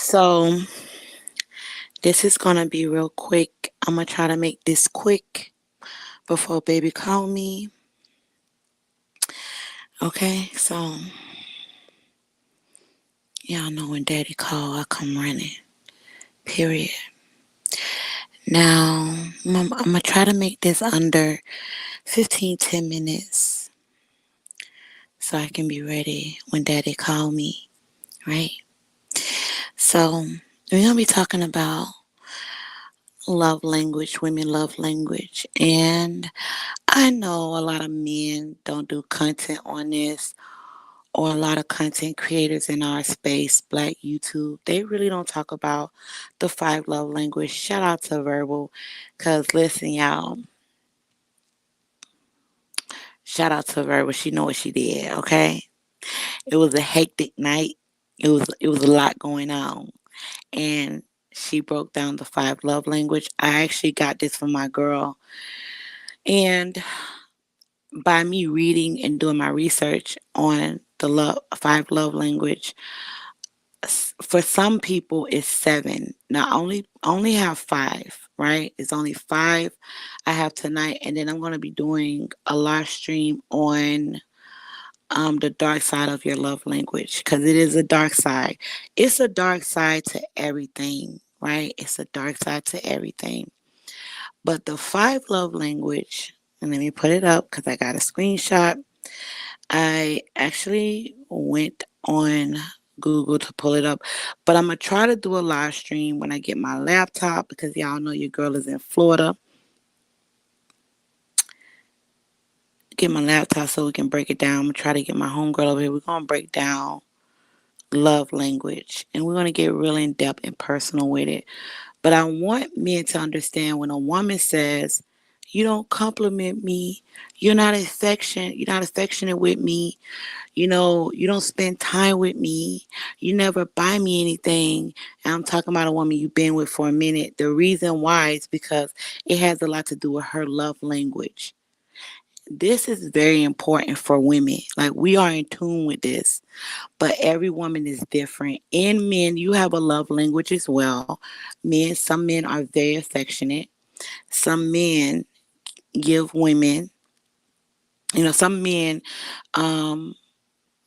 So this is gonna be real quick. I'm gonna try to make this quick before baby call me. Okay, so y'all know when daddy call, I come running. Period. Now I'm gonna try to make this under 10 minutes so I can be ready when daddy call me. Right. So we're gonna be talking about love language, women love language, and I know a lot of men don't do content on this, or a lot of content creators in our space, Black YouTube, they really don't talk about the five love language. Shout out to Verbal, cause listen, y'all, shout out to Verbal. She know what she did. Okay, it was a hectic night. It was a lot going on, and she broke down the five love language. I actually got this from my girl, and by me reading and doing my research on the five love language, for some people it's seven. Now only have five, right? It's only five I have tonight, and then I'm going to be doing a live stream on the dark side of your love language, because it is a dark side. It's a dark side to everything, right? It's a dark side to everything. But the five love language, and let me put it up because I got a screenshot. I actually went on Google to pull it up, but I'm gonna try to do a live stream when I get my laptop, because y'all know your girl is in Florida. Get my laptop so we can break it down. I'm gonna try to get my homegirl over here. We're gonna break down love language, and we're gonna get real in depth and personal with it. But I want men to understand, when a woman says, "You don't compliment me, you're not affectionate with me, you don't spend time with me, you never buy me anything." And I'm talking about a woman you've been with for a minute. The reason why is because it has a lot to do with her love language. This is very important for women. Like, we are in tune with this, but every woman is different. And men, you have a love language as well. Some men are very affectionate. Some men give women, some um,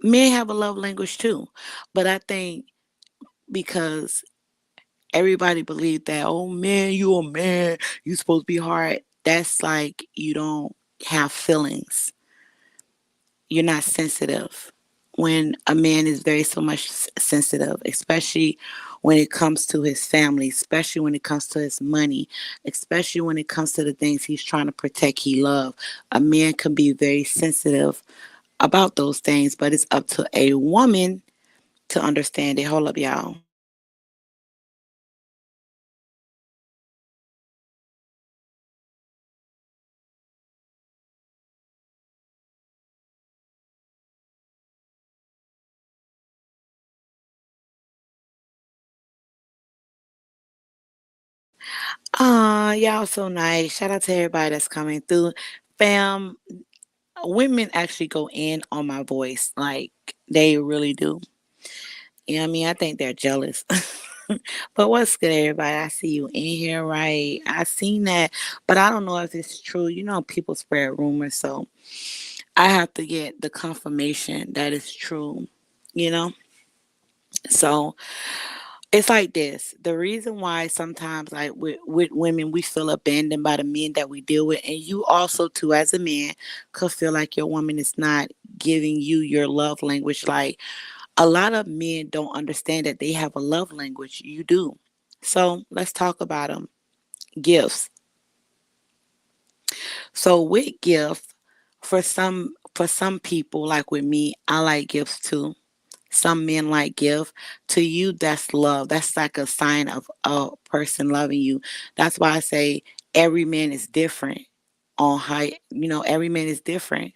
men have a love language too. But I think because everybody believes that, oh man, you a man, you supposed to be hard. That's like you don't have feelings. You're not sensitive. When a man is very so much sensitive, especially when it comes to his family, especially when it comes to his money, especially when it comes to the things he's trying to protect, he love. A man can be very sensitive about those things, but it's up to a woman to understand it. Hold up, y'all. Y'all so nice. Shout out to everybody that's coming through. Fam, women actually go in on my voice. Like, they really do. You know what I mean? I think they're jealous. But what's good, everybody? I see you in here, right? I seen that, but I don't know if it's true. People spread rumors, so I have to get the confirmation that it's true, you know? So it's like this. The reason why sometimes, like with women, we feel abandoned by the men that we deal with, and you also too, as a man, could feel like your woman is not giving you your love language. Like, a lot of men don't understand that they have a love language. You do. So let's talk about them. Gifts. So with gifts, for some people, like with me, I like gifts too. Some men like gift. To you, that's love. That's like a sign of a person loving you. That's why I say every man is different on how, every man is different.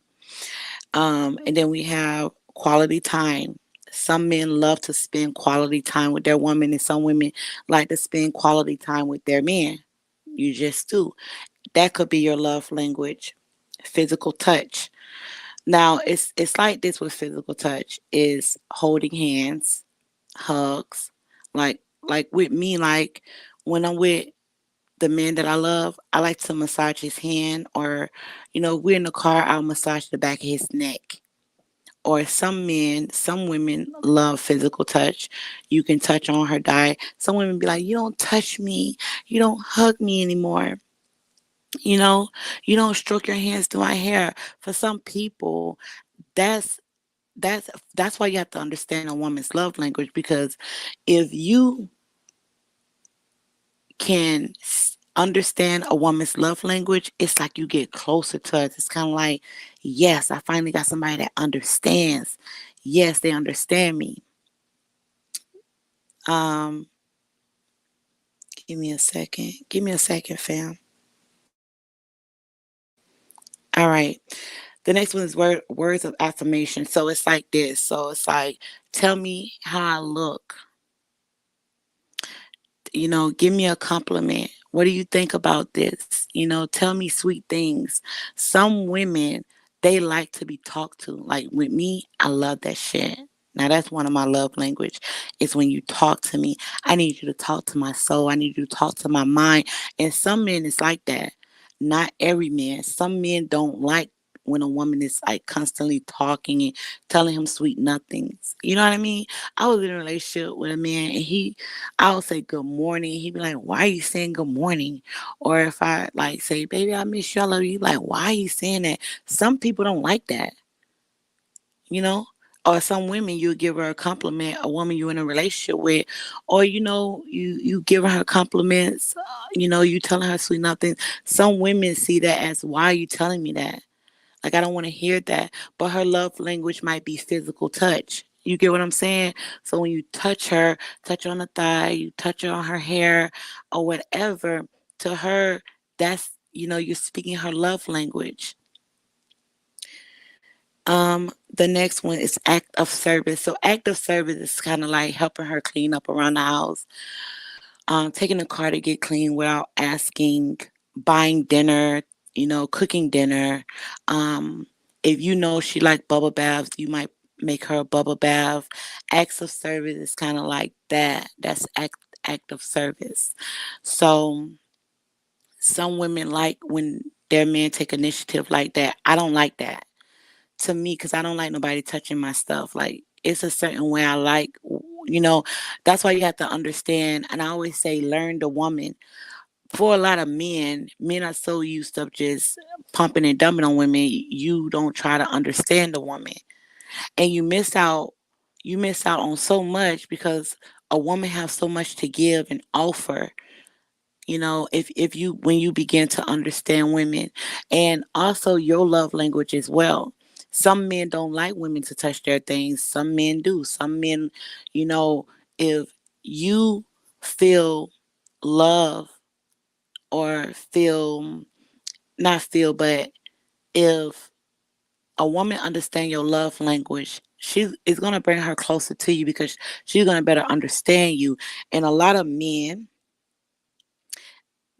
And then we have quality time. Some men love to spend quality time with their woman, and some women like to spend quality time with their man. You just do. That could be your love language. Physical touch. Now it's like this with physical touch is holding hands, hugs, like Like with me, like when I'm with the man that I love, I like to massage his hand, or, we're in the car, I'll massage the back of his neck. Or some men, some women love physical touch. You can touch on her thigh. Some women be like, you don't touch me, you don't hug me anymore. You know, you don't stroke your hands through my hair. For some people, that's that's that's why you have to understand a woman's love language, because if you can understand a woman's love language, it's like you get closer to us. It's kind of like, yes, I finally got somebody that understands. Yes, they understand me. Um, give me a second. Give me a second, fam. All right. The next one is words of affirmation. So it's like this. So it's like, tell me how I look. Give me a compliment. What do you think about this? Tell me sweet things. Some women, they like to be talked to. Like with me, I love that shit. Now that's one of my love language. Is when you talk to me. I need you to talk to my soul. I need you to talk to my mind. And some men is like that. Not every man. Some men don't like when a woman is like constantly talking and telling him sweet nothings. You know what I mean? I was in a relationship with a man, and I would say good morning. He'd be like, why are you saying good morning? Or if I like say, baby, I miss you, I love you, like, why are you saying that? Some people don't like that, you know? Or some women, you give her a compliment, a woman you're in a relationship with, or you give her compliments, you telling her sweet nothing. Some women see that as, why are you telling me that? Like, I don't want to hear that. But her love language might be physical touch. You get what I'm saying? So when you touch her, touch on the thigh, you touch her on her hair or whatever, to her, that's, you're speaking her love language. The next one is act of service. So act of service is kind of like helping her clean up around the house, taking the car to get clean without asking, buying dinner, cooking dinner. Um, if you know she like bubble baths, you might make her a bubble bath. Acts of service is kind of like that. That's act of service. So some women like when their men take initiative like that. I don't like that, to me, because I don't like nobody touching my stuff. Like, it's a certain way I like, you know, that's why you have to understand. And I always say, learn the woman. For a lot of men, men are so used up just pumping and dumping on women, you don't try to understand the woman. And you miss out on so much, because a woman has so much to give and offer, if you when you begin to understand women, and also your love language as well. Some men don't like women to touch their things, some men do. Some men, you know if you feel love, or feel, not feel, but if a woman understand your love language, she is going to bring her closer to you, because she's going to better understand you. And a lot of men,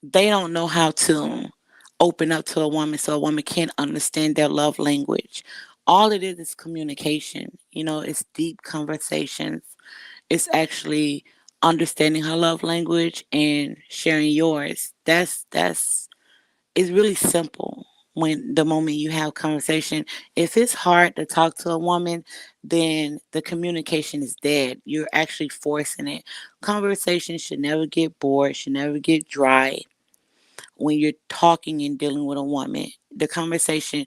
they don't know how to open up to a woman, so a woman can understand their love language. All it is communication. It's deep conversations. It's actually understanding her love language and sharing yours. That's it's really simple. When the moment you have conversation, if it's hard to talk to a woman, then the communication is dead. You're actually forcing it. Conversation should never get bored, should never get dry. When you're talking and dealing with a woman, the conversation,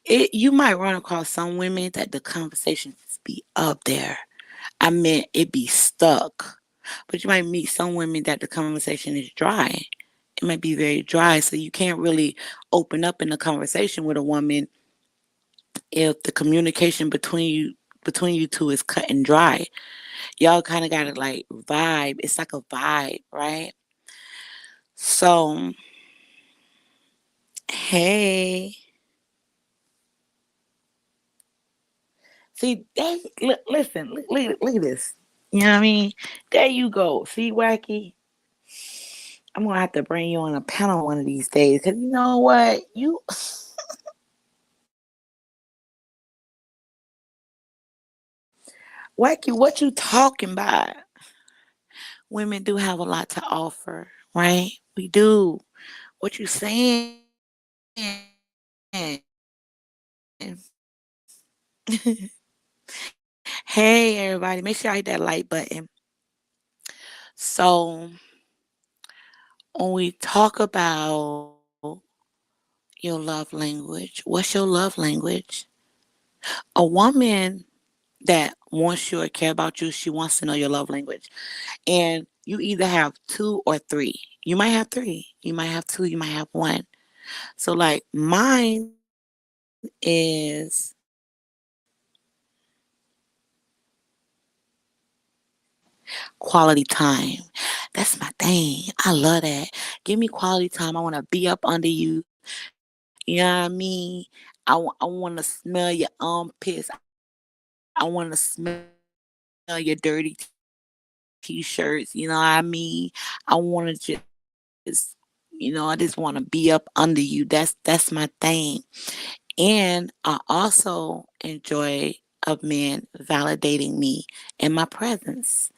you might run across some women that the conversation just be up there. I mean, it be stuck. But you might meet some women that the conversation is dry. It might be very dry, so you can't really open up in a conversation with a woman if the communication between you two is cut and dry. Y'all kind of got to like vibe. It's like a vibe, right? So, hey, see, listen, look at this. You know what I mean? There you go. See, Wacky? I'm gonna have to bring you on a panel one of these days, because you know what? Wacky, what you talking about? women do have a lot to offer, right? We do. What you saying? Hey, everybody, make sure I hit that like button. So, when we talk about your love language, what's your love language? A woman that wants you or care about you, she wants to know your love language. And you either have two or three. You might have three, you might have two, you might have one. So, like, mine is quality time. That's my thing. I love that. Give me quality time. I want to be up under you. You know what I mean? I want to smell your armpits. I want to smell your dirty t-shirts. You know what I mean? I want to just, I just want to be up under you. That's my thing. And I also enjoy of men validating me in my presence.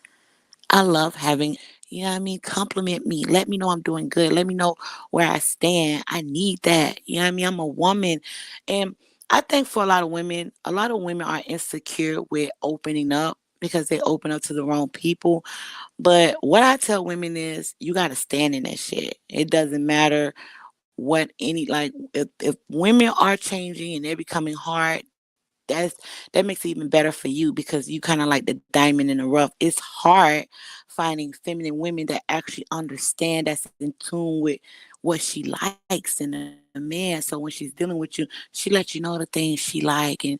I love having men, you know what I mean, compliment me. Let me know I'm doing good. Let me know where I stand. I need that. You know what I mean? I'm a woman. And I think for a lot of women are insecure with opening up because they open up to the wrong people. But what I tell women is you gotta stand in that shit. It doesn't matter what any like if women are changing and they're becoming hard, that makes it even better for you because you kind of like the diamond in the rough. It's hard finding feminine women that actually understand, that's in tune with what she likes in a man. So when she's dealing with you, she lets you know the things she like, and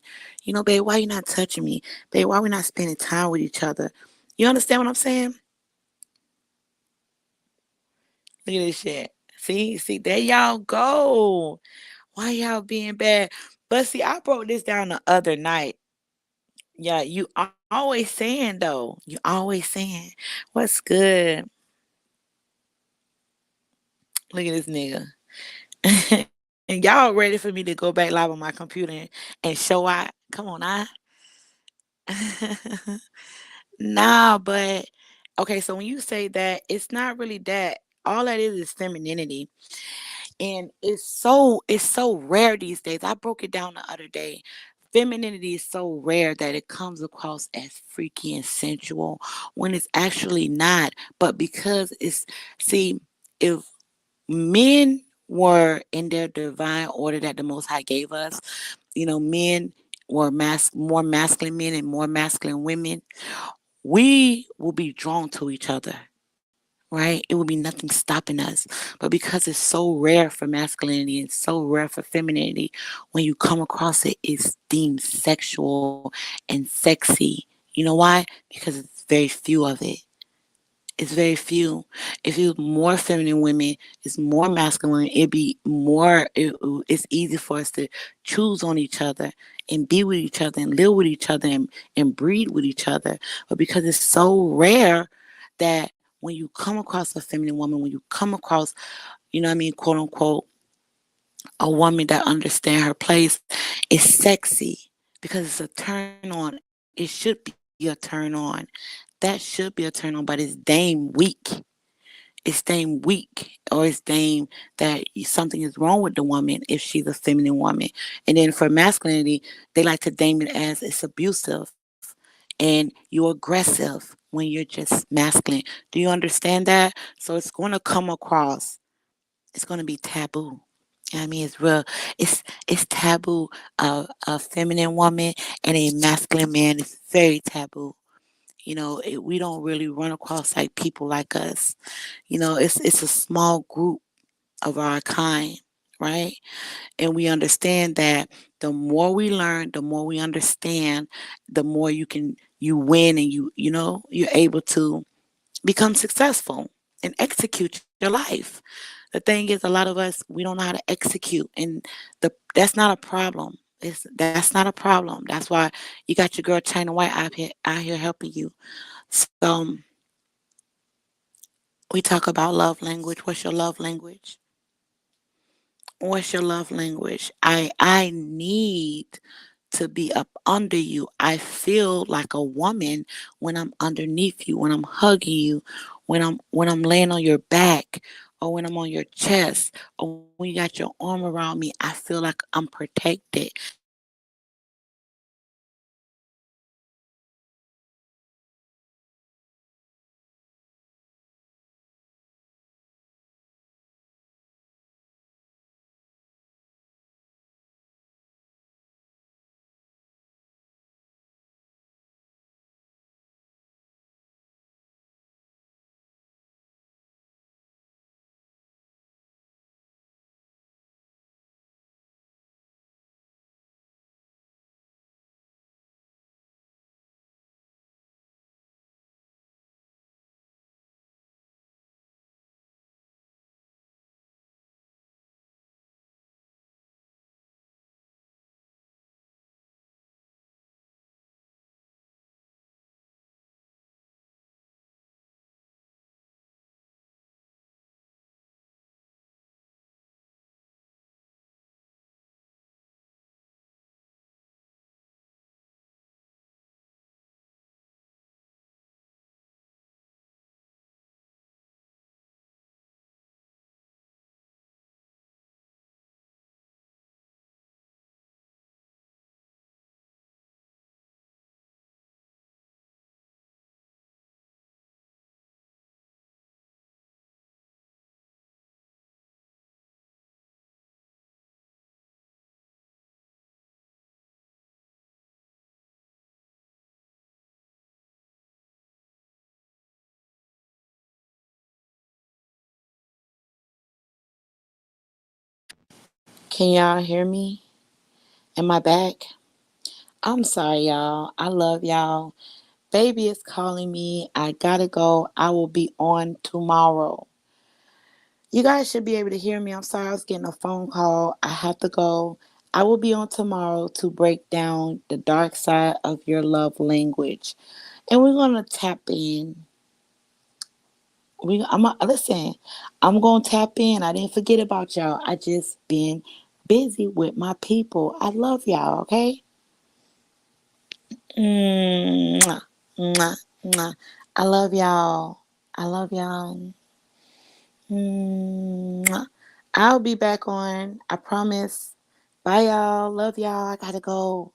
babe, why you not touching me? Babe, why we not spending time with each other? You understand what I'm saying? Look at this shit. See, there y'all go. Why y'all being bad? But see, I broke this down the other night. Yeah, you always saying though. You always saying, what's good? Look at this nigga. And y'all ready for me to go back live on my computer and show out? Come on, nah, but okay, so when you say that, it's not really that. All that is femininity. And it's so rare these days. I broke it down the other day. Femininity is so rare that it comes across as freaky and sensual when it's actually not. But because see, if men were in their divine order that the Most High gave us, men were more masculine men and more masculine women, we will be drawn to each other, right? It would be nothing stopping us. But because it's so rare for masculinity and so rare for femininity, when you come across it, it's deemed sexual and sexy. You know why? Because it's very few of it. It's very few. If it was more feminine women, it's more masculine women, it'd be more, it's easy for us to choose on each other and be with each other and live with each other and breed with each other. But because it's so rare that when you come across a feminine woman, when you come across, you know what I mean, quote unquote, a woman that understands her place, it's sexy because it's a turn on. It should be a turn on. That should be a turn on, but it's damn weak. It's deemed weak, or it's deemed that something is wrong with the woman if she's a feminine woman. And then for masculinity, they like to deem it as it's abusive and you're aggressive when you're just masculine. Do you understand that? So it's going to come across, it's going to be taboo. I mean, it's real. It's taboo. A feminine woman and a masculine man is very taboo. We don't really run across like people like us. It's a small group of our kind, right? And we understand that the more we learn, the more we understand, the more you win, and you're able to become successful and execute your life. The thing is, a lot of us, we don't know how to execute, and that's not a problem. That's not a problem. That's why you got your girl China White out here helping you. So we talk about love language. What's your love language? What's your love language? I need to be up under you. I feel like a woman when I'm underneath you, when I'm hugging you, when I'm laying on your back, or when I'm on your chest, or when you got your arm around me, I feel like I'm protected. I feel like I'm safe. I feel like I'm secure. I feel like I'm loved. Can y'all hear me? Am I back? I'm sorry, y'all. I love y'all. Baby is calling me. I gotta go. I will be on tomorrow. You guys should be able to hear me. I'm sorry, I was getting a phone call. I have to go. I will be on tomorrow to break down the dark side of your love language. And we're gonna tap in. Listen. I'm gonna tap in. I didn't forget about y'all. I just been busy with my people. I love y'all. Okay. Mwah, mwah, mwah. I love y'all. I love y'all. Mwah. I'll be back on. I promise. Bye, y'all. Love y'all. I gotta go.